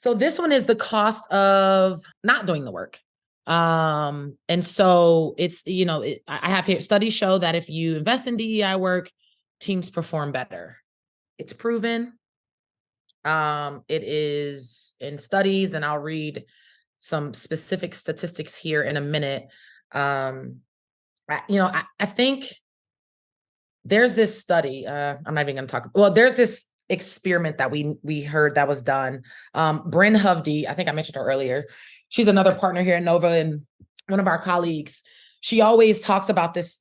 So this one is the cost of not doing the work. And so it's, I have here studies show that if you invest in DEI work, teams perform better. It's proven. It is in studies, and I'll read some specific statistics here in a minute. I think there's this study. I'm not even going to talk. Well, there's this experiment that we heard that was done. Bryn Hovde, I think I mentioned her earlier. She's another partner here at Nova and one of our colleagues. She always talks about this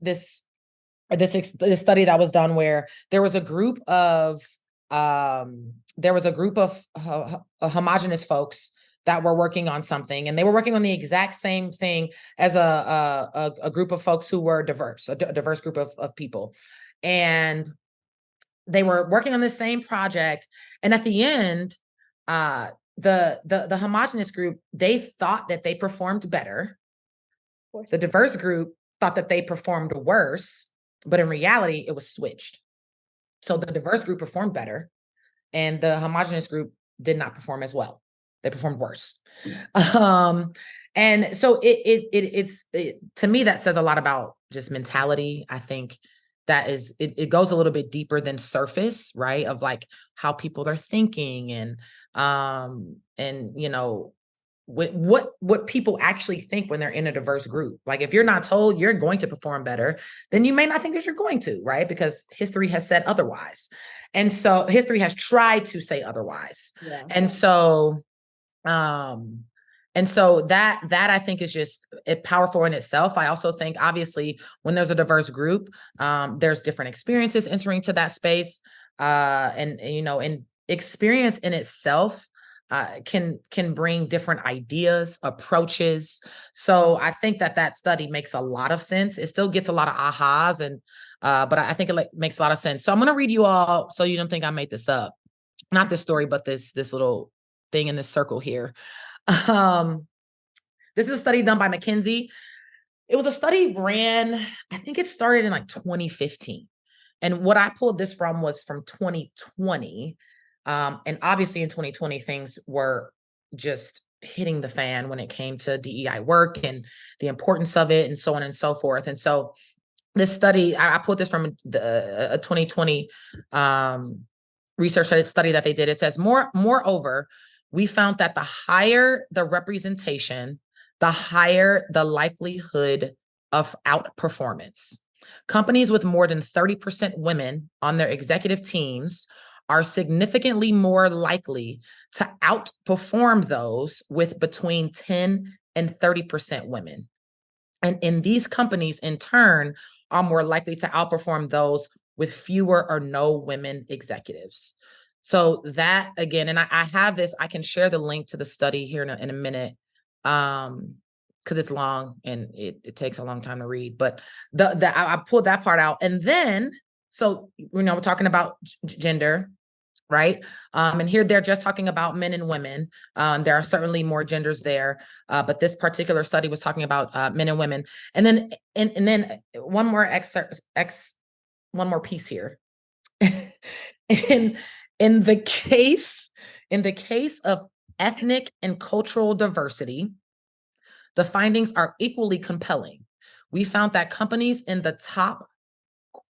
study that was done where there was a group of homogenous folks that were working on something, and they were working on the exact same thing as a group of folks who were diverse, a diverse group of people. And they were working on the same project. And at the end, the homogenous group, they thought that they performed better. The diverse group thought that they performed worse, but in reality, it was switched. So the diverse group performed better, and the homogenous group did not perform as well. They performed worse. And so it's to me, that says a lot about just mentality. I think that is, it goes a little bit deeper than surface, right? Of like how people are thinking and what people actually think when they're in a diverse group. Like if you're not told you're going to perform better, then you may not think that you're going to, right? Because history has said otherwise. And so history has tried to say otherwise. Yeah. And so that I think is just powerful in itself. I also think, obviously, when there's a diverse group, there's different experiences entering to that space. And experience in itself can bring different ideas, approaches. So I think that study makes a lot of sense. It still gets a lot of ahas, but I think it makes a lot of sense. So I'm going to read you all, so you don't think I made this up. Not this story, but this little thing in this circle here. This is a study done by McKinsey. It was a study I think it started in like 2015. And what I pulled this from was from 2020. And obviously in 2020, things were just hitting the fan when it came to DEI work and the importance of it and so on and so forth. And so this study, I pulled this from a 2020 research study that they did. It says, moreover, we found that the higher the representation, the higher the likelihood of outperformance. Companies with more than 30% women on their executive teams are significantly more likely to outperform those with between 10 and 30% women. And in these companies, in turn, are more likely to outperform those with fewer or no women executives. So that, again, and I have this, I can share the link to the study here in a minute, because it's long and it takes a long time to read, but I pulled that part out. And then, so, we're talking about gender, right? And here they're just talking about men and women. There are certainly more genders there, but this particular study was talking about men and women. And then one more one more piece here. In the case of ethnic and cultural diversity, the findings are equally compelling. We found that companies in the top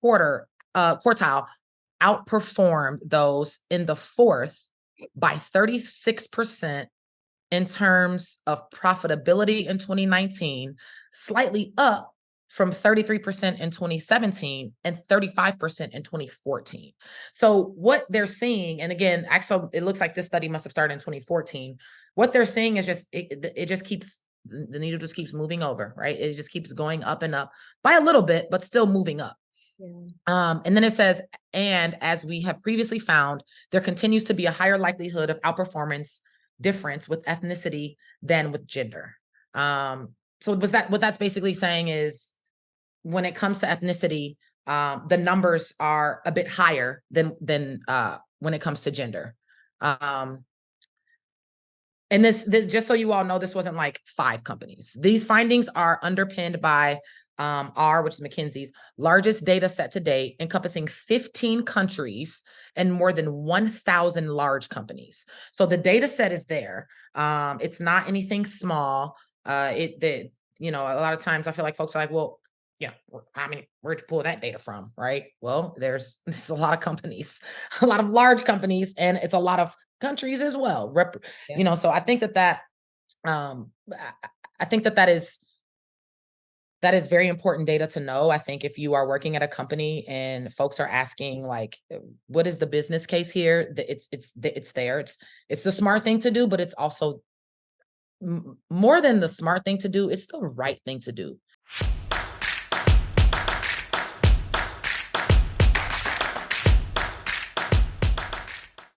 quartile outperformed those in the fourth by 36% in terms of profitability in 2019, slightly up from 33% in 2017 and 35% in 2014. So what they're seeing, and again, actually, it looks like this study must have started in 2014. What they're seeing is just, it just keeps, the needle just keeps moving over, right? It just keeps going up and up by a little bit, but still moving up. Yeah. And then it says, and as we have previously found, there continues to be a higher likelihood of outperformance difference with ethnicity than with gender. So what that's basically saying is, when it comes to ethnicity, the numbers are a bit higher than when it comes to gender. And this, just so you all know, this wasn't like 5 companies. These findings are underpinned by R, which is McKinsey's largest data set to date, encompassing 15 countries and more than 1,000 large companies. So the data set is there. It's not anything small. A lot of times I feel like folks are like, well, yeah, I mean, where'd you pull that data from, right? Well, there's a lot of companies, a lot of large companies, and it's a lot of countries as well. Yeah. So I think I think that is very important data to know. I think if you are working at a company and folks are asking like, what is the business case here? It's there. It's the smart thing to do, but it's also more than the smart thing to do. It's the right thing to do.